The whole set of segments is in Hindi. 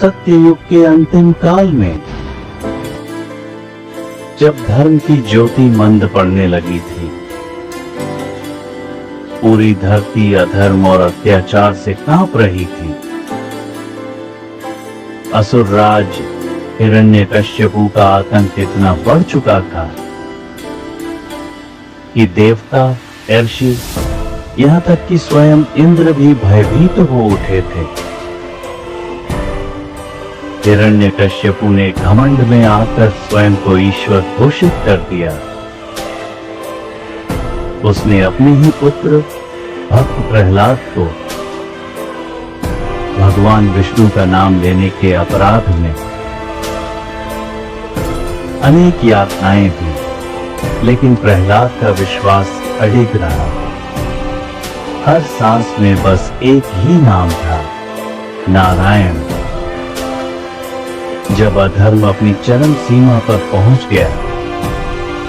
सत्ययुग के अंतिम काल में जब धर्म की ज्योति मंद पड़ने लगी थी, पूरी धरती अधर्म और अत्याचार से कांप रही थी। असुर राज हिरण्यकश्यपु का आतंक इतना बढ़ चुका था कि देवता, ऋषि, यहां तक कि स्वयं इंद्र भी भयभीत हो उठे थे। हिरण्यकश्यपु ने घमंड में आकर स्वयं को ईश्वर घोषित कर दिया। उसने अपने ही पुत्र भक्त प्रहलाद को भगवान विष्णु का नाम लेने के अपराध में अनेक यातनाएं दी, लेकिन प्रहलाद का विश्वास अडिग रहा। हर सांस में बस एक ही नाम था, नारायण। जब अधर्म अपनी चरम सीमा पर पहुंच गया,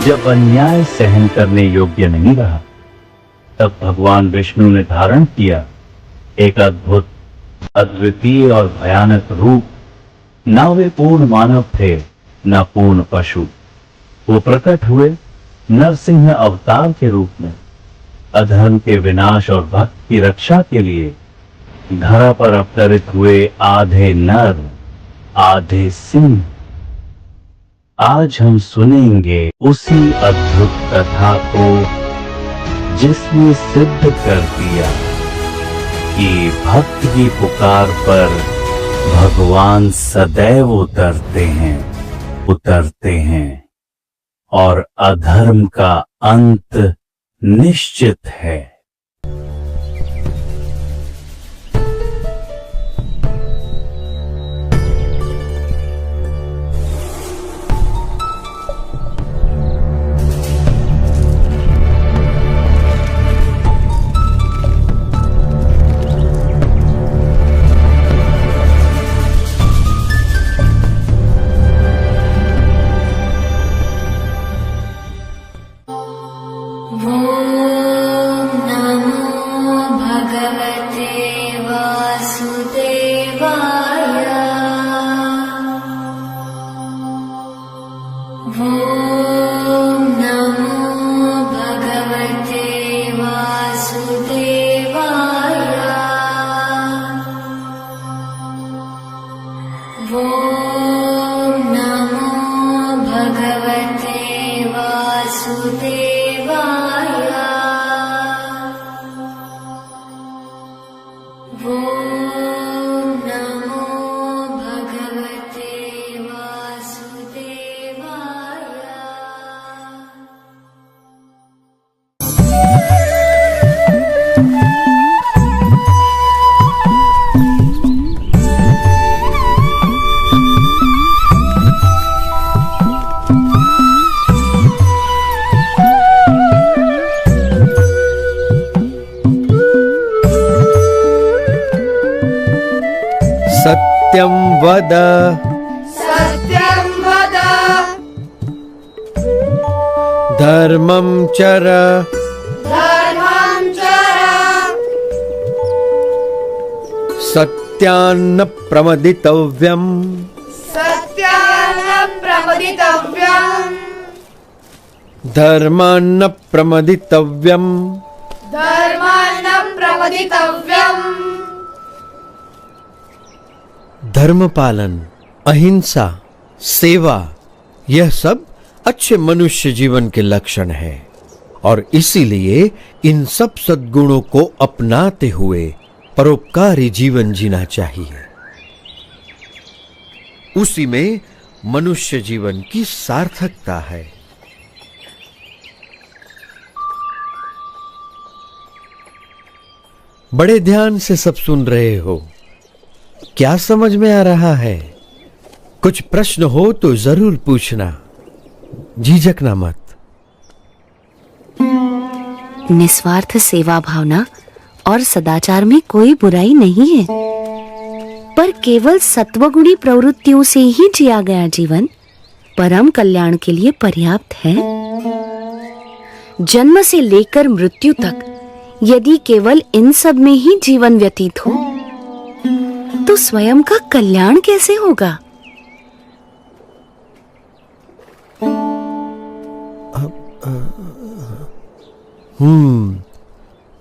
जब अन्याय सहन करने योग्य नहीं रहा, तब भगवान विष्णु ने धारण किया एक अद्भुत, अद्वितीय और भयानक रूप। न वे पूर्ण मानव थे, न पूर्ण पशु। वो प्रकट हुए नरसिंह अवतार के रूप में, अधर्म के विनाश और भक्त की रक्षा के लिए धरा पर अवतरित हुए आधे नर, आधे सिंह। आज हम सुनेंगे उसी अद्भुत कथा को जिसने सिद्ध कर दिया कि भक्त की पुकार पर भगवान सदैव उतरते हैं और अधर्म का अंत निश्चित है। सत्यं वद, सत्यं वद, धर्मं चर, धर्मं चर, सत्यान्न प्रमदितव्यम्, सत्यान्न प्रमदितव्यम्, धर्मान्न प्रमदितव्यम्, धर्मान्न प्रमदितव्यम्। धर्म पालन, अहिंसा, सेवा, यह सब अच्छे मनुष्य जीवन के लक्षण है और इसीलिए इन सब सद्गुणों को अपनाते हुए परोपकारी जीवन जीना चाहिए। उसी में मनुष्य जीवन की सार्थकता है। बड़े ध्यान से सब सुन रहे हो, क्या समझ में आ रहा है? कुछ प्रश्न हो तो जरूर पूछना, झिझकना मत। निस्वार्थ सेवा भावना और सदाचार में कोई बुराई नहीं है, पर केवल सत्वगुणी प्रवृत्तियों से ही जिया गया जीवन परम कल्याण के लिए पर्याप्त है। जन्म से लेकर मृत्यु तक यदि केवल इन सब में ही जीवन व्यतीत हो तो स्वयं का कल्याण कैसे होगा?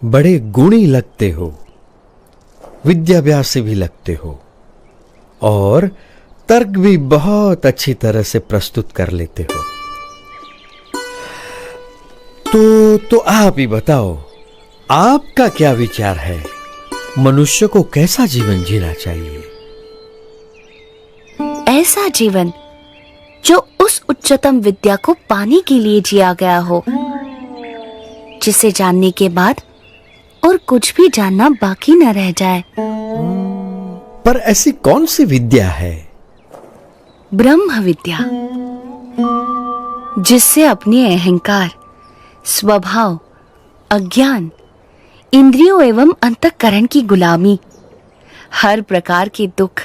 बड़े गुणी लगते हो, विद्याभ्यासी भी लगते हो और तर्क भी बहुत अच्छी तरह से प्रस्तुत कर लेते हो। तो आप ही बताओ, आपका क्या विचार है? मनुष्य को कैसा जीवन जीना चाहिए? ऐसा जीवन जो उस उच्चतम विद्या को पाने के लिए जिया गया हो, जिसे जानने के बाद और कुछ भी जानना बाकी न रह जाए। पर ऐसी कौन सी विद्या है? ब्रह्म विद्या, जिससे अपने अहंकार, स्वभाव, अज्ञान, इंद्रियों एवं अंतःकरण की गुलामी, हर प्रकार के दुख,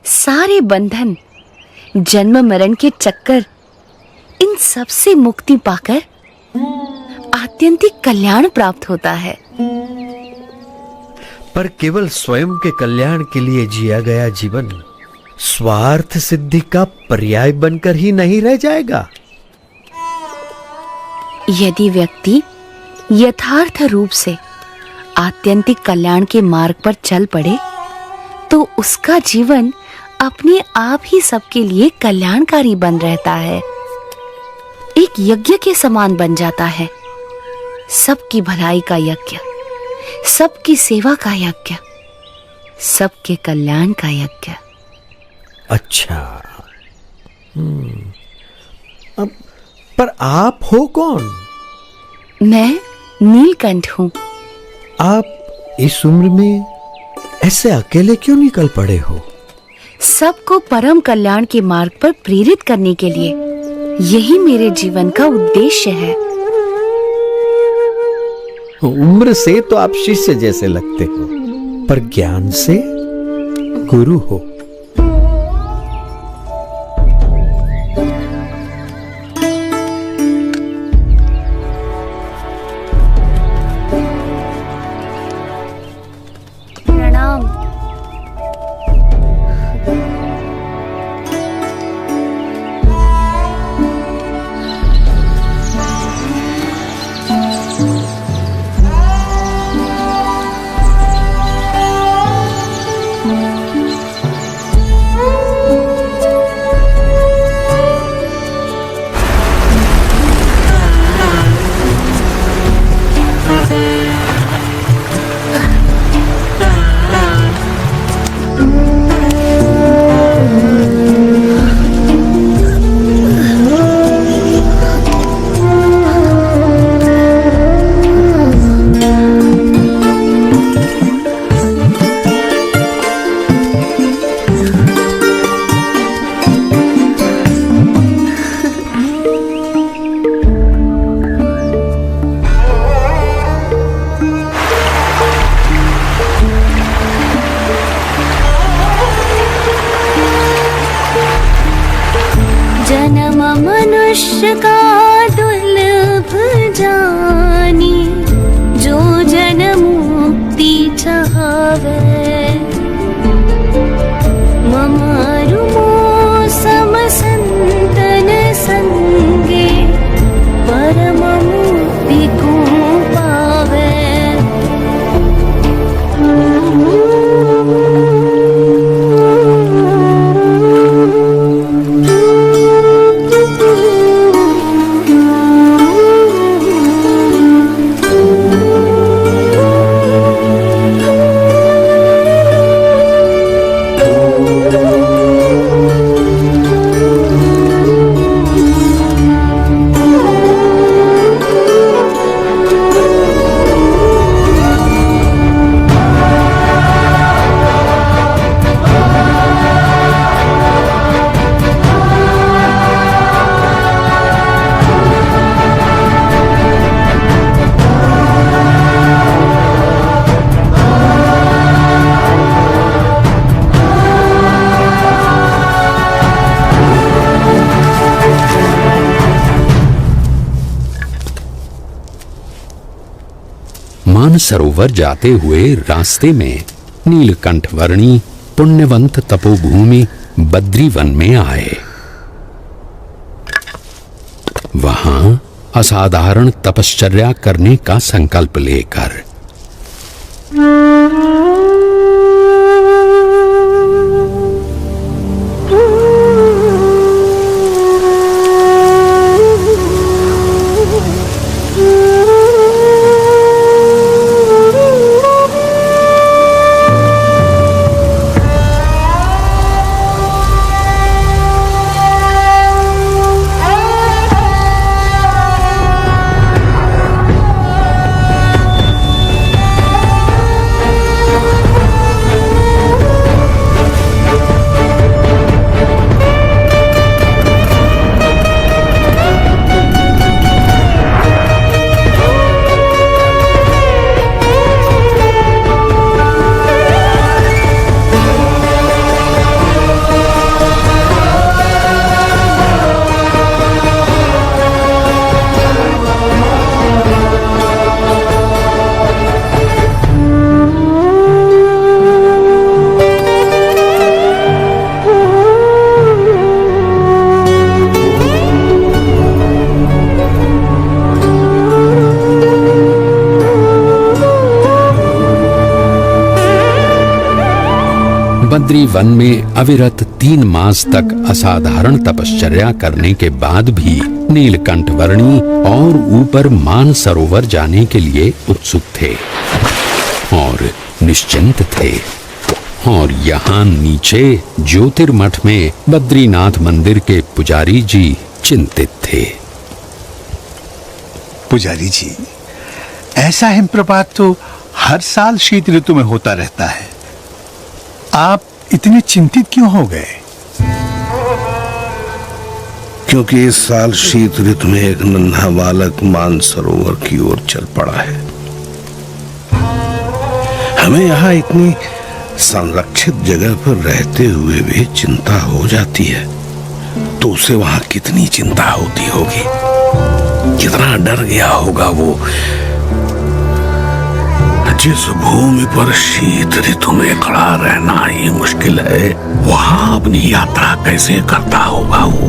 सारे बंधन, जन्म मरण के चक्कर, इन सब से मुक्ति पाकर आत्यंतिक कल्याण प्राप्त होता है। पर केवल स्वयं के कल्याण के लिए जिया गया जीवन स्वार्थ सिद्धि का पर्याय बनकर ही नहीं रह जाएगा। यदि व्यक्ति यथार्थ रूप से आत्यंतिक कल्याण के मार्ग पर चल पड़े तो उसका जीवन अपने आप ही सबके लिए कल्याणकारी बन रहता है, एक यज्ञ के समान बन जाता है। सबकी भलाई का यज्ञ, सबकी सेवा का यज्ञ, सबके कल्याण का यज्ञ। अच्छा, अब पर आप हो कौन? मैं नीलकंठ हूं। आप इस उम्र में ऐसे अकेले क्यों निकल पड़े हो? सबको परम कल्याण के मार्ग पर प्रेरित करने के लिए यही मेरे जीवन का उद्देश्य है। उम्र से तो आप शिष्य जैसे लगते हो, पर ज्ञान से गुरु हो। प्रणाम। मानसरोवर जाते हुए रास्ते में नीलकंठ वर्णी पुण्यवंत तपोभूमि बद्रीवन में आए। वहां असाधारण तपश्चर्या करने का संकल्प लेकर बद्री वन में अविरत 3 मास तक असाधारण तपश्चर्या करने के बाद भी नीलकंठ वर्णी और ऊपर मानसरोवर जाने के लिए उत्सुक थे और निश्चिंत थे। और यहाँ नीचे ज्योतिर्मठ में बद्रीनाथ मंदिर के पुजारी जी चिंतित थे। पुजारी जी, ऐसा हिमप्रपात तो हर साल शीत ऋतु में होता रहता है, आप इतने चिंतित क्यों हो गए? क्योंकि इस साल शीत ऋतु में एक नन्हा बालक मानसरोवर की ओर चल पड़ा है। हमें यहाँ इतनी संरक्षित जगह पर रहते हुए भी चिंता हो जाती है, तो उसे वहां कितनी चिंता होती होगी, कितना डर गया होगा वो। जिस भूमि पर शीत ऋतु में खड़ा रहना ही मुश्किल है, वहां अपनी यात्रा कैसे करता होगा वो।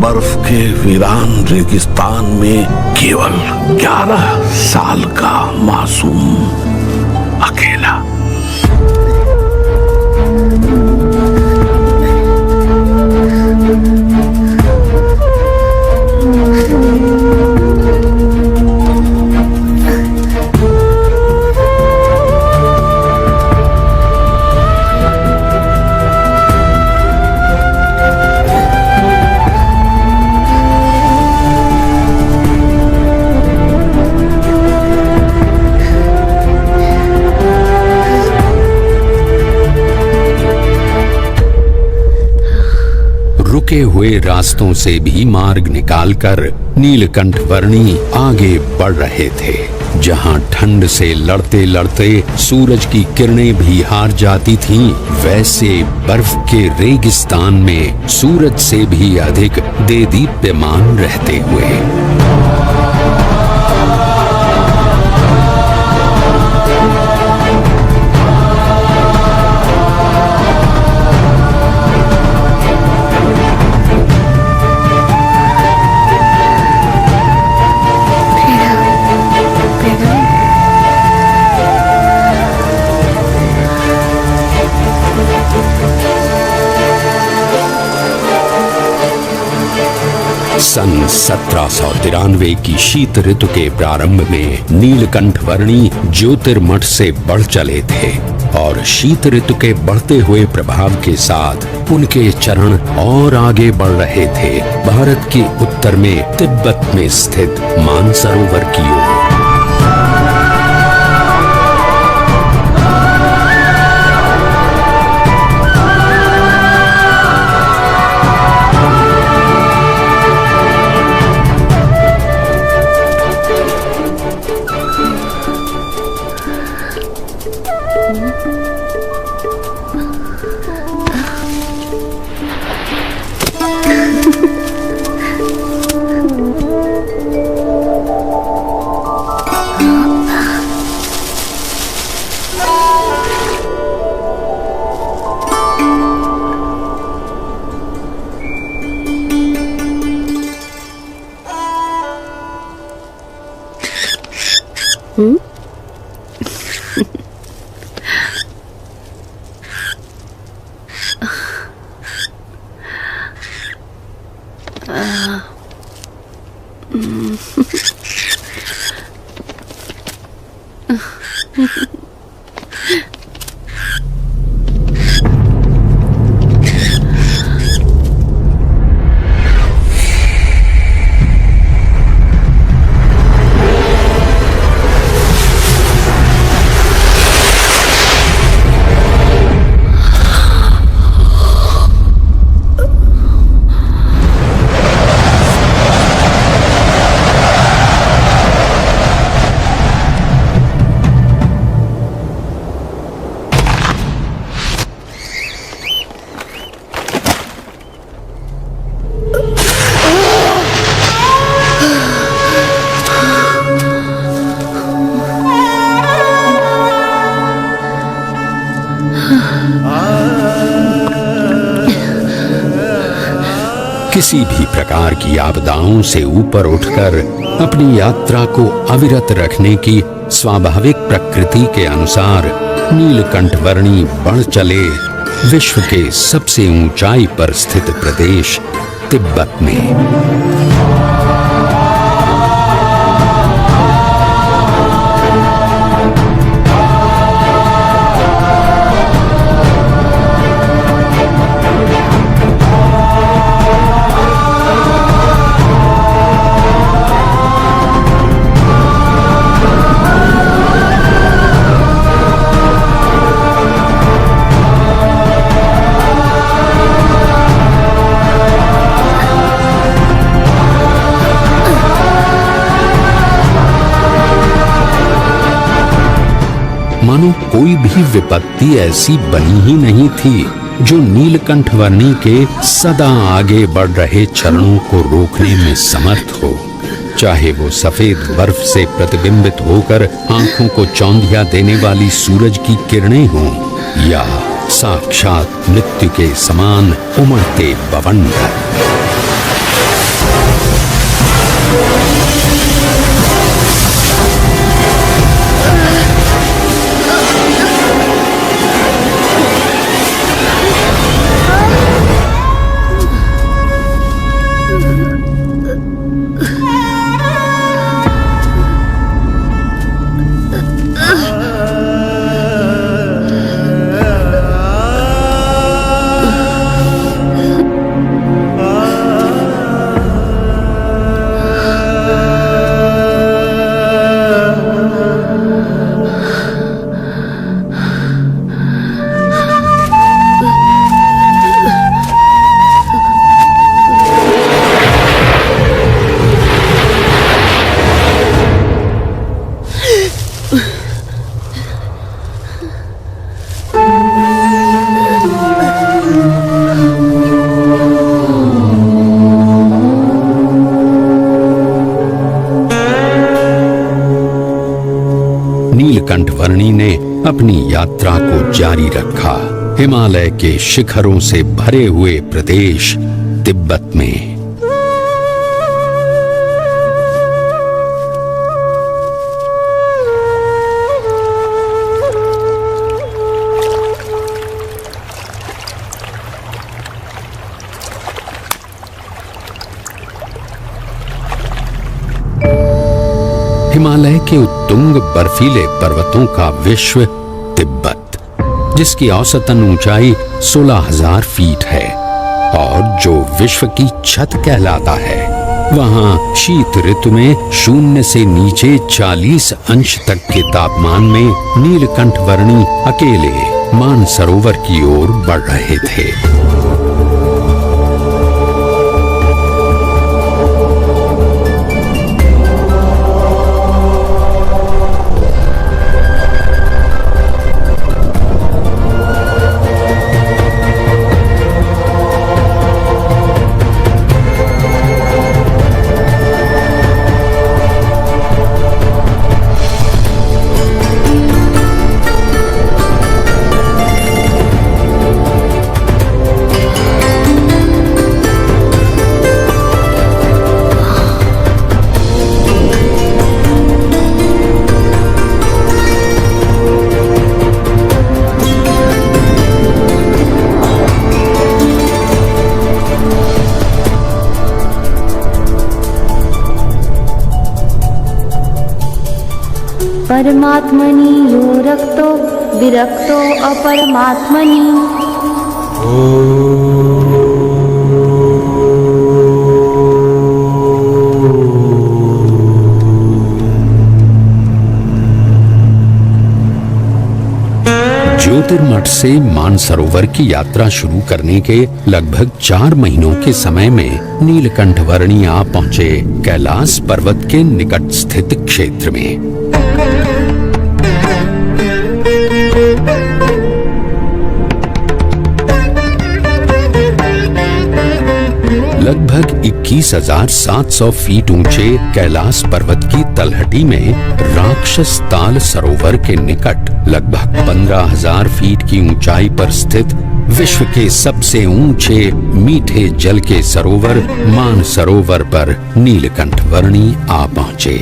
बर्फ के वीरान रेगिस्तान में केवल 11 साल का मासूम अकेला। रुके हुए रास्तों से भी मार्ग निकालकर नीलकंठ वर्णी आगे बढ़ रहे थे। जहां ठंड से लड़ते लड़ते सूरज की किरणें भी हार जाती थीं, वैसे बर्फ के रेगिस्तान में सूरज से भी अधिक देदीप्यमान रहते हुए सन 1793 की शीत ऋतु के प्रारंभ में नीलकंठ वर्णी ज्योतिर्मठ से बढ़ चले थे और शीत ऋतु के बढ़ते हुए प्रभाव के साथ उनके चरण और आगे बढ़ रहे थे, भारत के उत्तर में तिब्बत में स्थित मानसरोवर की ओर। किसी भी प्रकार की आपदाओं से ऊपर उठकर अपनी यात्रा को अविरत रखने की स्वाभाविक प्रकृति के अनुसार नीलकंठ वर्णी बढ़ चले विश्व के सबसे ऊंचाई पर स्थित प्रदेश तिब्बत में। मानो कोई भी विपत्ति ऐसी बनी ही नहीं थी जो नीलकंठ वर्णी के सदा आगे बढ़ रहे चरणों को रोकने में समर्थ हो, चाहे वो सफेद बर्फ से प्रतिबिंबित होकर आंखों को चौंधिया देने वाली सूरज की किरणें हों या साक्षात मृत्यु के समान उमड़ते बवंडर। नीलकंठ वर्णी ने अपनी यात्रा को जारी रखा हिमालय के शिखरों से भरे हुए प्रदेश तिब्बत में। हिमालय के उत्तुंग बर्फीले पर्वतों का विश्व तिब्बत, जिसकी औसतन ऊंचाई 16,000 फीट है और जो विश्व की छत कहलाता है, वहां शीत ऋतु में 0 से नीचे 40 अंश तक के तापमान में नीलकंठ वर्णी अकेले मानसरोवर की ओर बढ़ रहे थे। परमात्मनि यो रक्तो विरक्तो अपरमात्मनि। ज्योतिर्मठ से मानसरोवर की यात्रा शुरू करने के लगभग 4 महीनों के समय में नीलकंठ वर्णी आ पहुंचे कैलाश पर्वत के निकट स्थित क्षेत्र में। लगभग 21,700 फीट ऊंचे कैलाश पर्वत की तलहटी में राक्षस ताल सरोवर के निकट लगभग 15,000 फीट की ऊंचाई पर स्थित विश्व के सबसे ऊंचे मीठे जल के सरोवर मानसरोवर पर नीलकंठ वर्णी आ पहुंचे।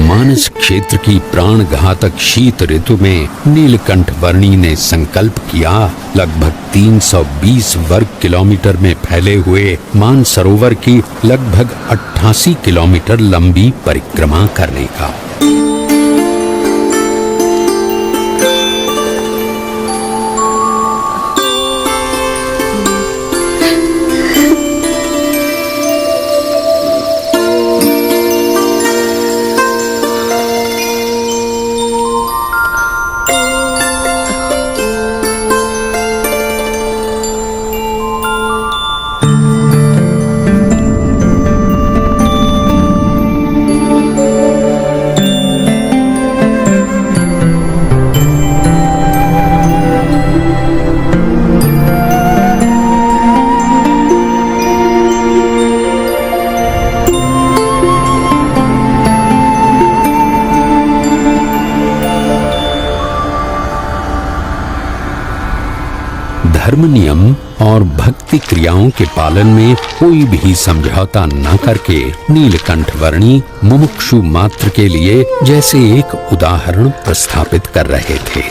मानस क्षेत्र की प्राण घातक शीत ऋतु में नीलकंठ वर्णी ने संकल्प किया लगभग 320 वर्ग किलोमीटर में फैले हुए मानसरोवर की लगभग 88 किलोमीटर लंबी परिक्रमा करने का। धर्म नियम और भक्ति क्रियाओं के पालन में कोई भी समझौता न करके नीलकंठ वर्णी मुमुक्षु मात्र के लिए जैसे एक उदाहरण प्रस्थापित कर रहे थे।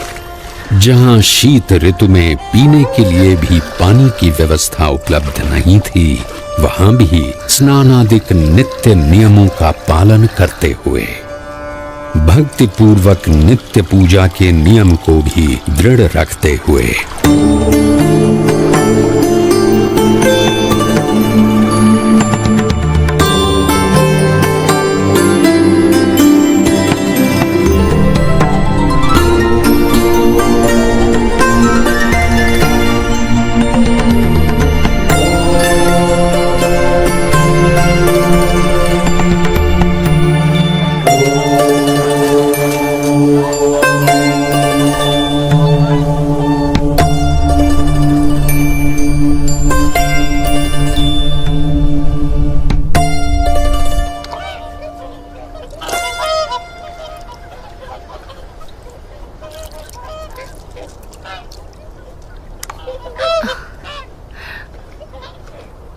जहां शीत ऋतु में पीने के लिए भी पानी की व्यवस्था उपलब्ध नहीं थी, वहां भी स्नानादिक नित्य नियमों का पालन करते हुए भक्ति पूर्वक नित्य पूजा के नियम को भी दृढ़ रखते हुए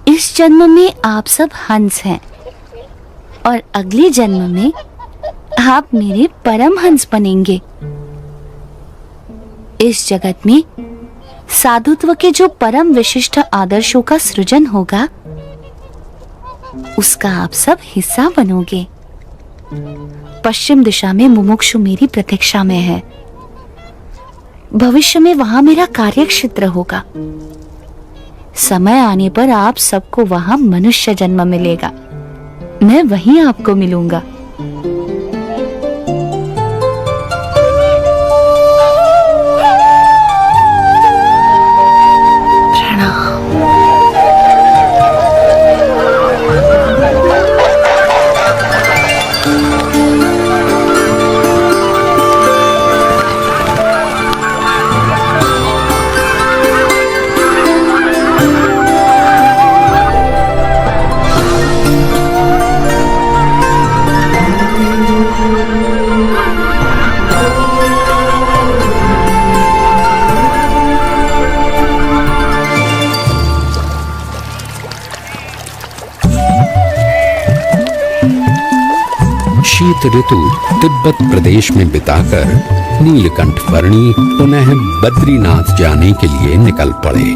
इस जन्म में आप सब हंस हैं और अगले जन्म में आप मेरे परम हंस बनेंगे। इस जगत में साधुत्व के जो परम विशिष्ट आदर्शों का सृजन होगा, उसका आप सब हिस्सा बनोगे। पश्चिम दिशा में मुमुक्षु मेरी प्रतीक्षा में है। भविष्य में वहां मेरा कार्य क्षेत्र होगा। समय आने पर आप सबको वहां मनुष्य जन्म मिलेगा। मैं वहीं आपको मिलूंगा। शीत ऋतु तिब्बत प्रदेश में बिताकर नीलकंठ वर्णी पुनः बद्रीनाथ जाने के लिए निकल पड़े।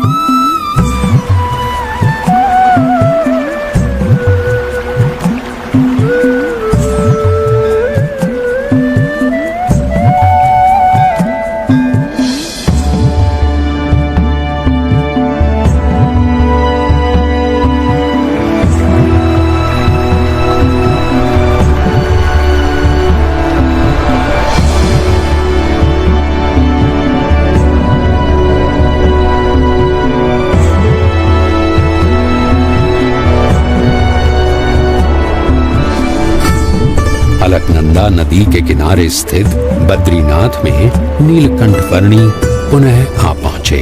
अलकनंदा नदी के किनारे स्थित बद्रीनाथ में नीलकंठ वर्णी पुनः आ पहुंचे।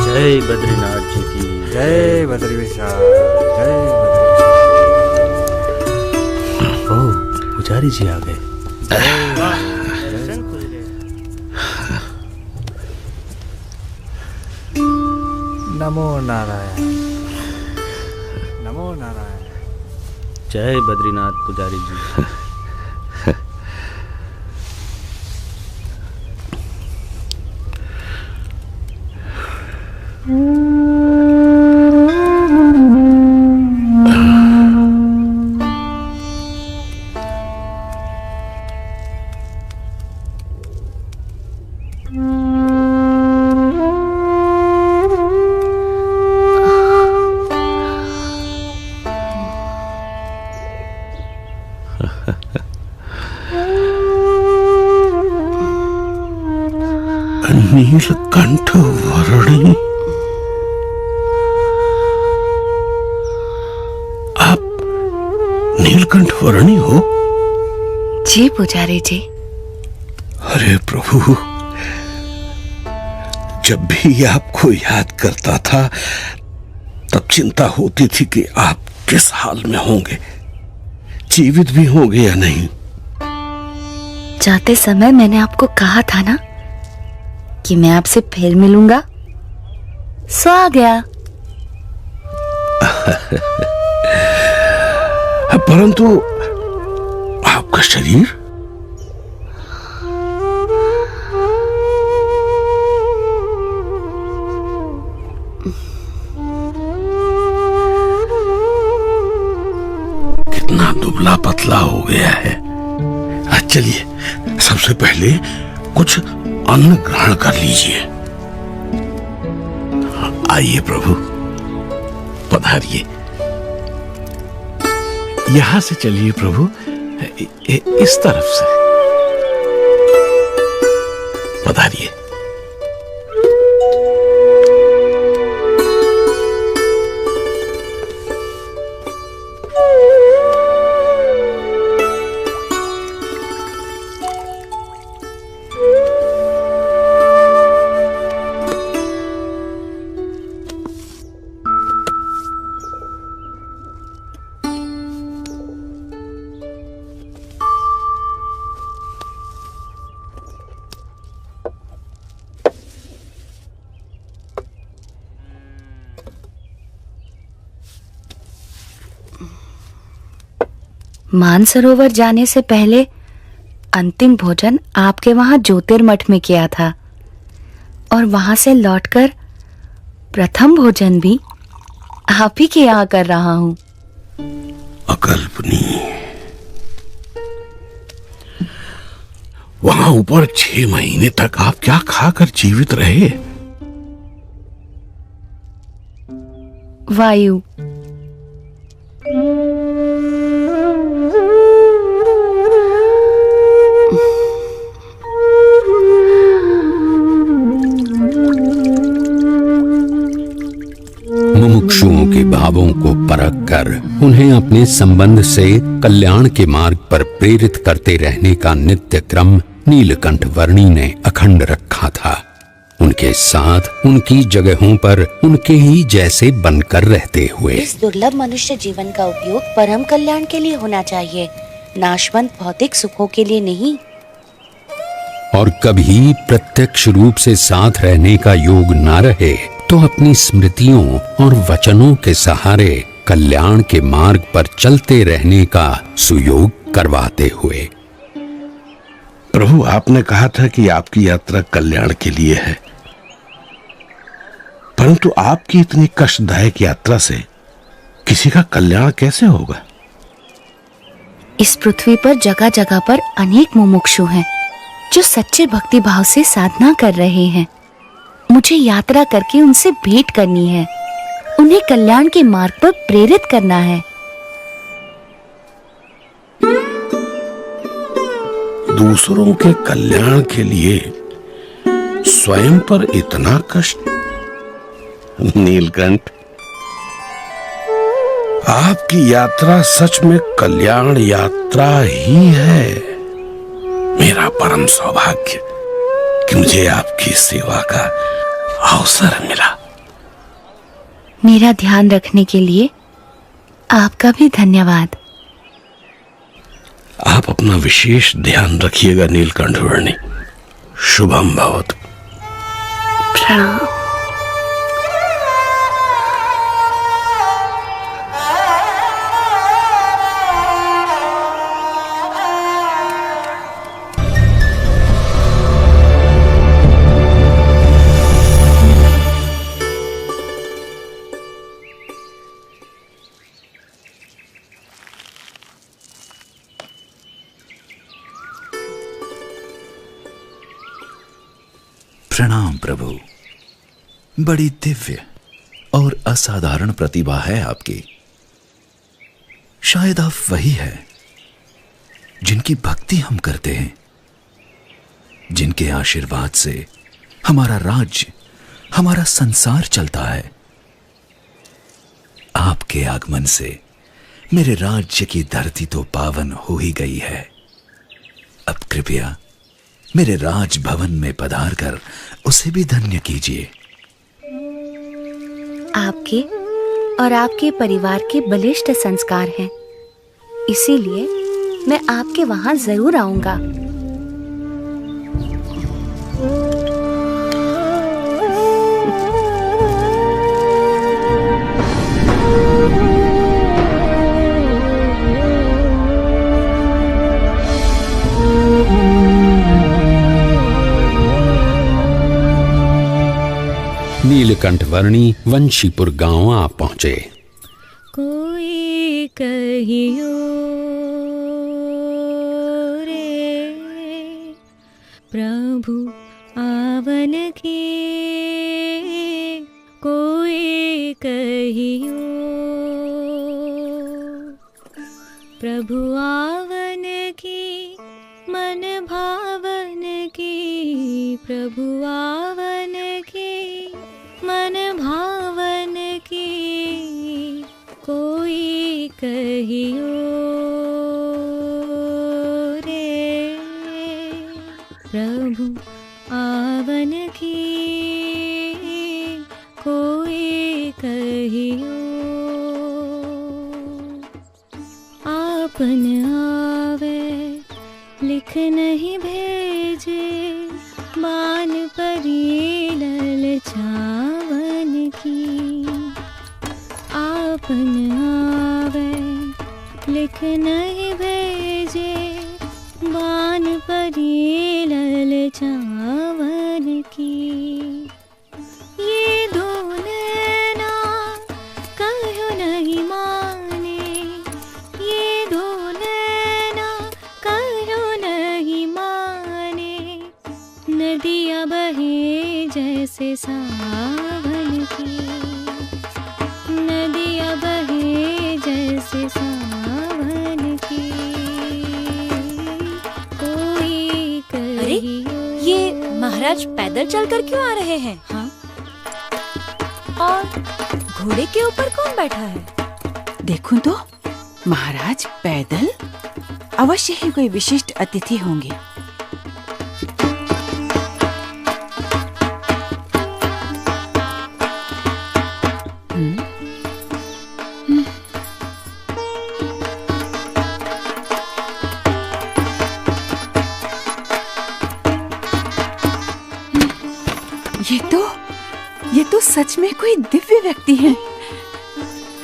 जय बद्रीनाथ जी की जय बद्री विशाल, जय बद्री। ओ पुजारी जी आ गए। नमो नारायण, नमो नारायण। जय बद्रीनाथ पुजारी जी। नीलकंठ वर्णी, आप नीलकंठ वर्णी हो? जी पुजारी जी। अरे प्रभु, जब भी आपको याद करता था तब चिंता होती थी कि आप किस हाल में होंगे, जीवित भी होंगे या नहीं। जाते समय मैंने आपको कहा था ना कि मैं आपसे फिर मिलूंगा, सो आ गया। परंतु आपका शरीर? कितना दुबला पतला हो गया है। चलिए, सबसे पहले कुछ अन्न ग्रहण कर लीजिए। आइए प्रभु, पधारिए। यहां से चलिए प्रभु, इस तरफ से पधारिए। मानसरोवर जाने से पहले अंतिम भोजन आपके वहां ज्योतिर्मठ में किया था, और वहां से लौटकर प्रथम भोजन भी आप ही के यहाँ कर रहा हूं। अकल्पनीय। वहां ऊपर 6 महीने तक आप क्या खाकर जीवित रहे? वायु। मुमुक्षुओं के भावों को परख कर उन्हें अपने संबंध से कल्याण के मार्ग पर प्रेरित करते रहने का नित्य क्रम नीलकंठ वर्णी ने अखंड रखा था। उनके साथ उनकी जगहों पर उनके ही जैसे बनकर रहते हुए। इस दुर्लभ मनुष्य जीवन का उपयोग परम कल्याण के लिए होना चाहिए, नाशवंत भौतिक सुखों के लिए नहीं। और कभी प्रत्यक्ष रूप से साथ रहने का योग ना रहे तो अपनी स्मृतियों और वचनों के सहारे कल्याण के मार्ग पर चलते रहने का सुयोग करवाते हुए। प्रभु, आपने कहा था कि आपकी यात्रा कल्याण के लिए है, परंतु आपकी इतनी कष्टदायक यात्रा से किसी का कल्याण कैसे होगा? इस पृथ्वी पर जगह जगह पर अनेक मुमुक्षु हैं जो सच्चे भक्ति भाव से साधना कर रहे हैं। मुझे यात्रा करके उनसे भेंट करनी है, उन्हें कल्याण के मार्ग पर प्रेरित करना है। दूसरों के कल्याण के लिए स्वयं पर इतना कष्ट? नीलकंठ, आपकी यात्रा सच में कल्याण यात्रा ही है। मेरा परम सौभाग्य कि मुझे आपकी सेवा का अवसर मिला। मेरा ध्यान रखने के लिए आपका भी धन्यवाद। आप अपना विशेष ध्यान रखिएगा नीलकंठ वर्णी। शुभम भवतु। प्रणाम। प्रणाम प्रभु। बड़ी दिव्य और असाधारण प्रतिभा है आपकी। शायद आप वही है जिनकी भक्ति हम करते हैं, जिनके आशीर्वाद से हमारा राज्य, हमारा संसार चलता है। आपके आगमन से मेरे राज्य की धरती तो पावन हो ही गई है। अब कृपया मेरे राजभवन में पधार कर उसे भी धन्य कीजिए। आपके और आपके परिवार के बलिष्ठ संस्कार हैं, इसीलिए मैं आपके वहां जरूर आऊंगा। नीलकंठ वर्णी वंशीपुर गांव आ पहुंचे। कोई कहियो रे प्रभु आवन की, कोई कहियो प्रभु आवन की, मन भावन की, प्रभु आवन की, मन भावन की, कोई कहियो रे प्रभु आवन की, कोई कहियो। आपन आवे लिख नहीं भेजे, मान परी ललचावन की। आपन आवे लिख नहीं भेजे, बान परी ललचावन की। ये दो नैना कहो नहीं माने, ये दो नैना कहो नहीं माने, नदियाँ बहे जैसे सावन की, नदियाँ बहे जैसे सावन की, कोई कहियो। ये महाराज पैदल चलकर क्यों आ रहे हैं? हाँ? और घोड़े के ऊपर कौन बैठा है? देखूं तो महाराज पैदल, अवश्य ही कोई विशिष्ट अतिथि होंगे। तो सच में कोई दिव्य व्यक्ति हैं।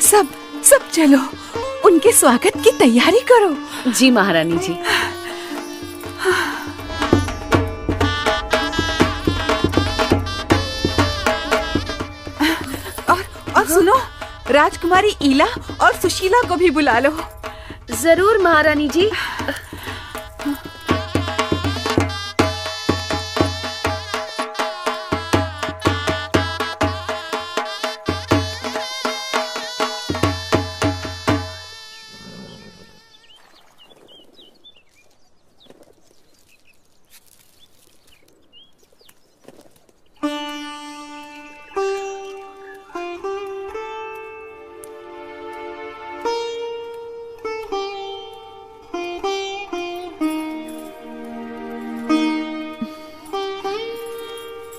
सब सब चलो, उनके स्वागत की तैयारी करो। जी महारानी जी। और सुनो, राजकुमारी ईला और सुशीला को भी बुला लो। जरूर महारानी जी।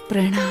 प्रणाम।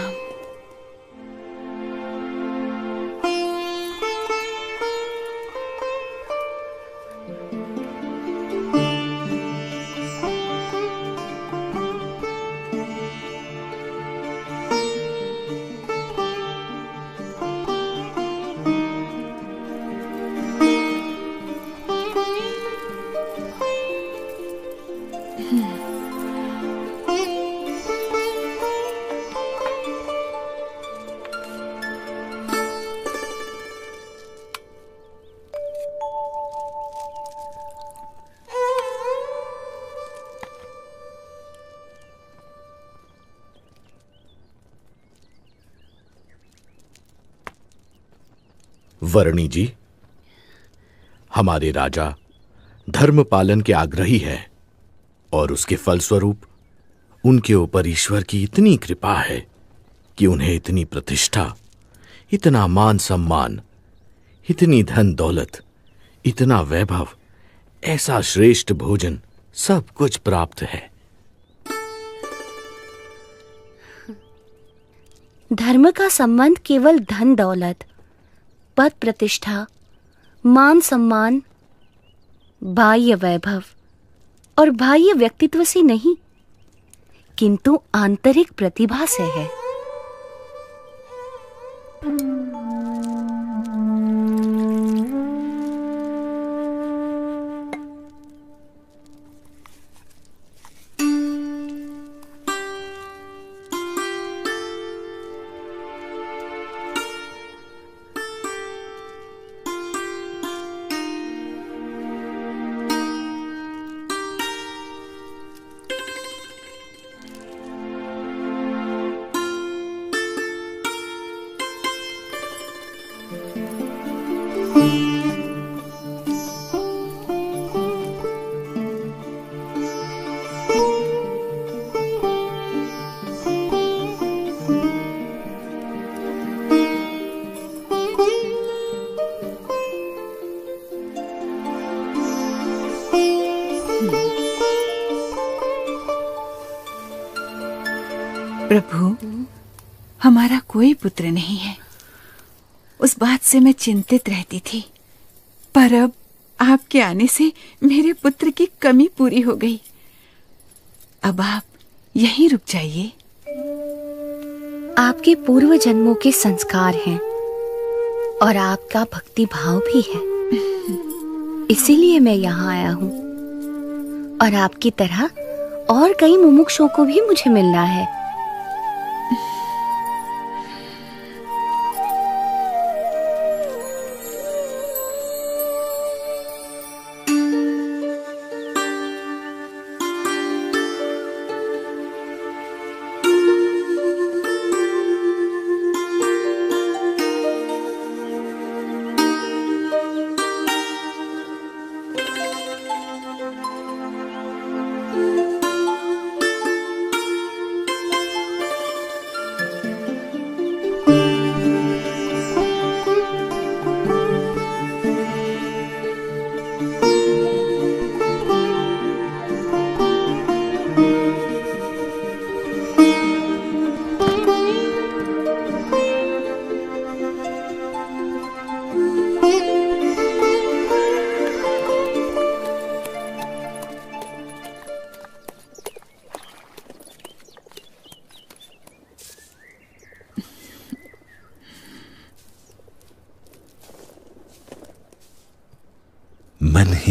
वर्णी जी, हमारे राजा धर्म पालन के आग्रही है और उसके फलस्वरूप उनके ऊपर ईश्वर की इतनी कृपा है कि उन्हें इतनी प्रतिष्ठा, इतना मान सम्मान, इतनी धन दौलत, इतना वैभव, ऐसा श्रेष्ठ भोजन, सब कुछ प्राप्त है। धर्म का संबंध केवल धन दौलत, पद प्रतिष्ठा, मान सम्मान, बाह्य वैभव और बाह्य व्यक्तित्व से नहीं, किंतु आंतरिक प्रतिभा से है। प्रभु, हमारा कोई पुत्र नहीं है। उस बात से मैं चिंतित रहती थी, पर अब आपके आने से मेरे पुत्र की कमी पूरी हो गई। अब आप यहीं रुक जाइए। आपके पूर्व जन्मों के संस्कार हैं और आपका भक्ति भाव भी है, इसीलिए मैं यहाँ आया हूँ। और आपकी तरह और कई मुमुक्षुओं को भी मुझे मिलना है।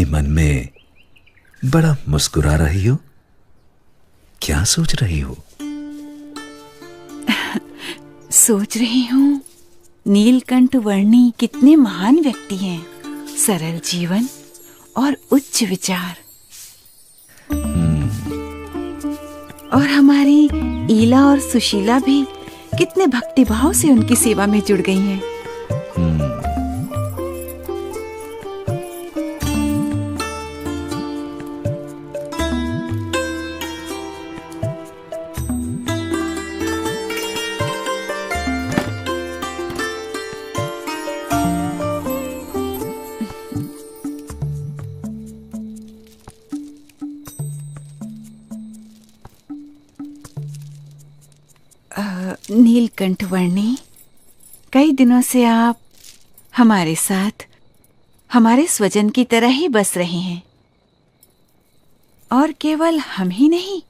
ही मन में बड़ा मुस्कुरा रही हो। क्या सोच रही हो? सोच रही हूँ नीलकंठ वर्णी कितने महान व्यक्ति हैं, सरल जीवन और उच्च विचार। और हमारी ईला और सुशीला भी कितने भक्तिभाव से उनकी सेवा में जुड़ गई हैं। नीलकंठ वर्णी, कई दिनों से आप हमारे साथ हमारे स्वजन की तरह ही बस रहे हैं। और केवल हम ही नहीं,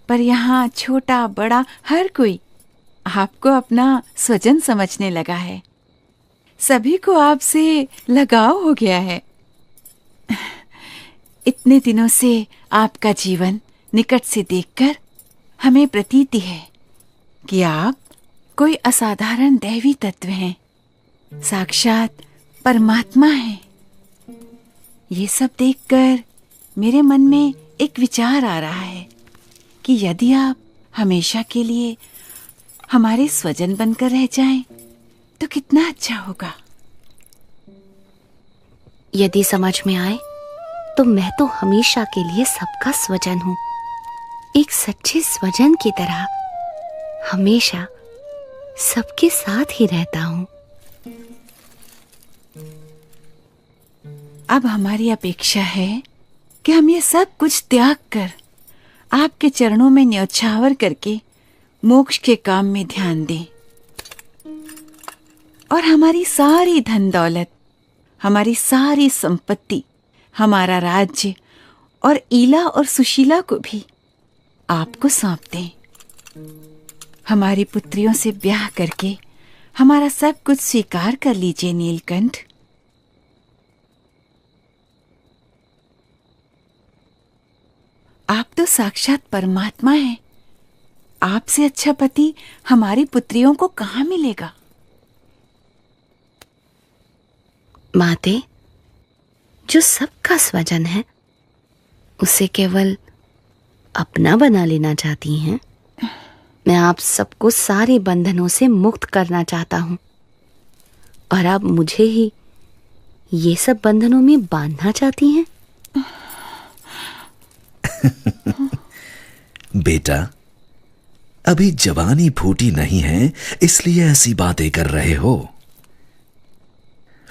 पर यहाँ छोटा बड़ा हर कोई आपको अपना स्वजन समझने लगा है। सभी को आपसे लगाव हो गया है। इतने दिनों से आपका जीवन निकट से देखकर हमें प्रतीति है कि आप कोई असाधारण दैवी तत्व हैं, साक्षात परमात्मा हैं। ये सब देखकर मेरे मन में एक विचार आ रहा है कि यदि आप हमेशा के लिए हमारे स्वजन बनकर रह जाएं, तो कितना अच्छा होगा। यदि समझ में आए तो मैं तो हमेशा के लिए सबका स्वजन हूँ। एक सच्चे स्वजन की तरह हमेशा सबके साथ ही रहता हूँ। अब हमारी अपेक्षा है कि हम ये सब कुछ त्याग कर आपके चरणों में न्यौछावर करके मोक्ष के काम में ध्यान दें। और हमारी सारी धन दौलत, हमारी सारी संपत्ति, हमारा राज्य और ईला और सुशीला को भी आपको सौंप दें। हमारी पुत्रियों से ब्याह करके हमारा सब कुछ स्वीकार कर लीजिए नीलकंठ। आप तो साक्षात परमात्मा हैं। आपसे अच्छा पति हमारी पुत्रियों को कहाँ मिलेगा? माते, जो सबका स्वजन है उसे केवल अपना बना लेना चाहती हैं। मैं आप सबको सारे बंधनों से मुक्त करना चाहता हूँ, और आप मुझे ही ये सब बंधनों में बांधना चाहती हैं। बेटा, अभी जवानी फूटी नहीं है, इसलिए ऐसी बातें कर रहे हो।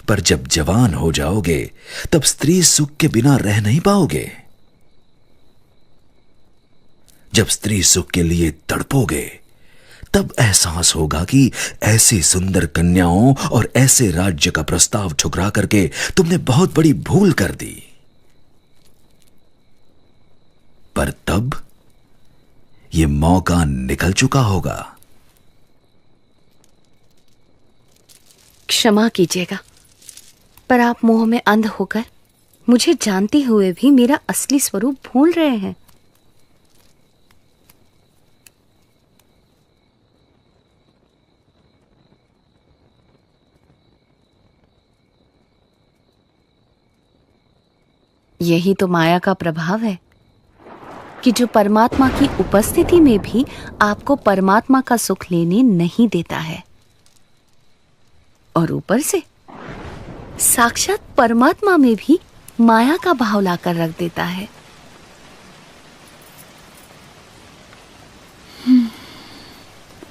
पर जब जवान हो जाओगे तब स्त्री सुख के बिना रह नहीं पाओगे। जब स्त्री सुख के लिए तड़पोगे तब एहसास होगा कि ऐसी सुंदर कन्याओं और ऐसे राज्य का प्रस्ताव ठुकरा करके तुमने बहुत बड़ी भूल कर दी। पर तब ये मौका निकल चुका होगा। क्षमा कीजिएगा, पर आप मोह में अंध होकर मुझे जानते हुए भी मेरा असली स्वरूप भूल रहे हैं। यही तो माया का प्रभाव है कि जो परमात्मा की उपस्थिति में भी आपको परमात्मा का सुख लेने नहीं देता है, और ऊपर से साक्षात परमात्मा में भी माया का भाव लाकर रख देता है।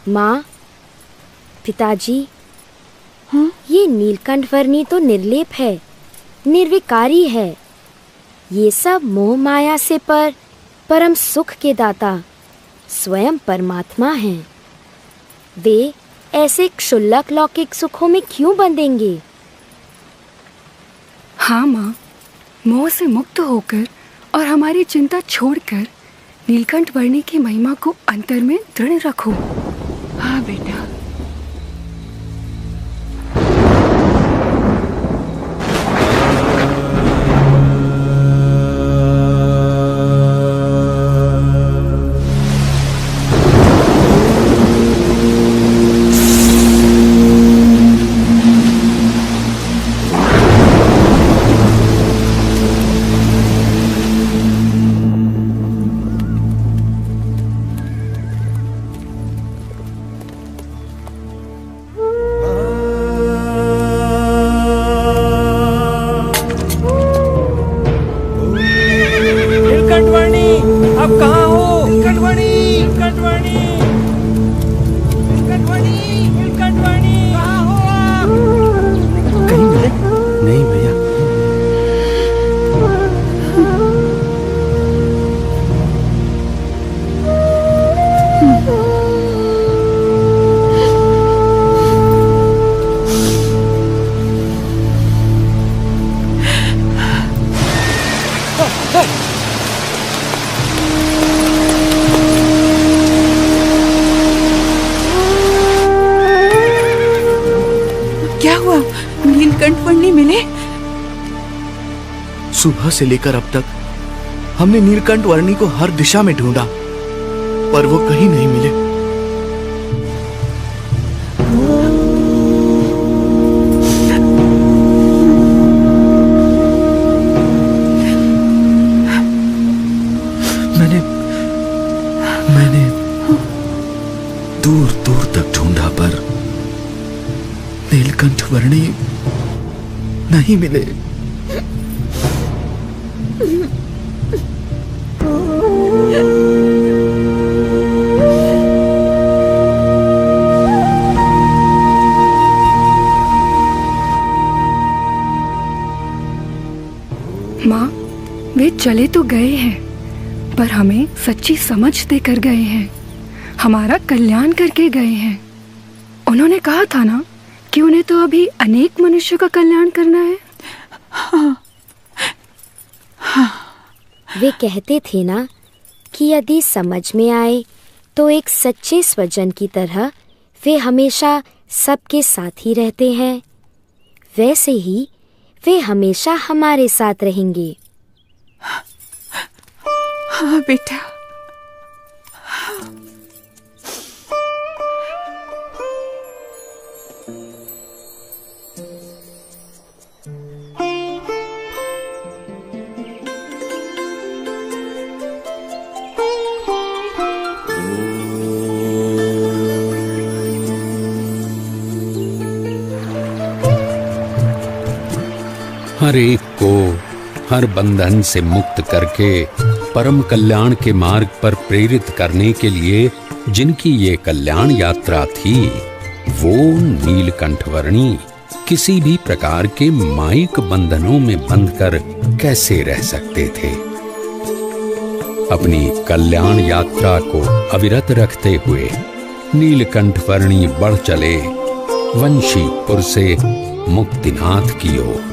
माँ, पिताजी, ये नीलकंठ वर्णी तो निर्लेप है, निर्विकारी है। ये सब मोह माया से परम सुख के दाता स्वयं परमात्मा हैं। वे ऐसे क्षुल्लक लौकिक सुखों में क्यों बंधेंगे? हाँ माँ, मोह से मुक्त होकर और हमारी चिंता छोड़कर नीलकंठ वर्णी की महिमा को अंतर में दृढ़ रखो। हाँ बेटा। क्या हुआ? नीलकंठ वर्णी मिले? सुबह से लेकर अब तक हमने नीलकंठ वर्णी को हर दिशा में ढूंढा, पर वो कहीं नहीं मिले। मैंने दूर दूर तक ढूंढा, पर नीलकंठ वर्णी नहीं मिले। माँ, वे चले तो गए हैं, पर हमें सच्ची समझ देकर गए हैं, हमारा कल्याण करके गए हैं। उन्होंने कहा था ना कि उन्हें तो अभी अनेक मनुष्यों का कल्याण करना है। हाँ, हाँ। वे कहते थे ना कि यदि समझ में आए तो एक सच्चे स्वजन की तरह वे हमेशा सबके साथ ही रहते हैं, वैसे ही वे हमेशा हमारे साथ रहेंगे। हाँ बेटा। हर एक को हर बंधन से मुक्त करके परम कल्याण के मार्ग पर प्रेरित करने के लिए जिनकी ये कल्याण यात्रा थी, वो नीलकंठ वर्णी किसी भी प्रकार के मायिक बंधनों में बंधकर कैसे रह सकते थे। अपनी कल्याण यात्रा को अविरत रखते हुए नीलकंठ वर्णी बढ़ चले वंशीपुर से मुक्तिनाथ की ओर।